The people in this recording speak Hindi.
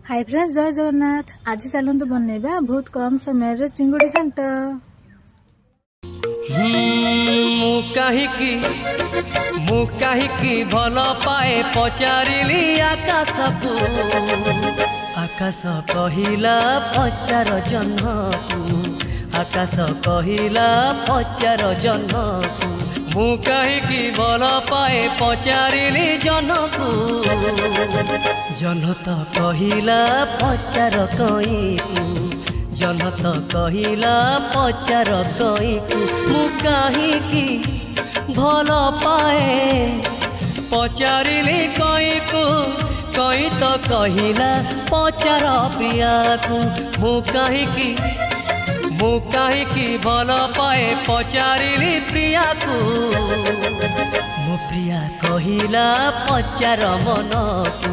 हाय फ्रेंड्स, जय जगन्नाथ। आज चलते बनैबा बहुत कम समय चिंगुड़ी घंट। मुकाहीकि भल पाए पचारिली आकाश को। आकाश कहिला पचार जन्मकू, आकाश कहिला पचार जन्मकू। मुकाहीकि भल पाए पचारिली जनकू, जन तो कहिला पचार कईकू, जन तो कहिला पचार कईकू। मुकाहीकि भल पाए पचारिली कईकू, कई तो कहिला पचार प्रिया को। मुकाहीकि भल पाए पचारिली प्रिया को। मो प्रिया कहिला पचार मन को,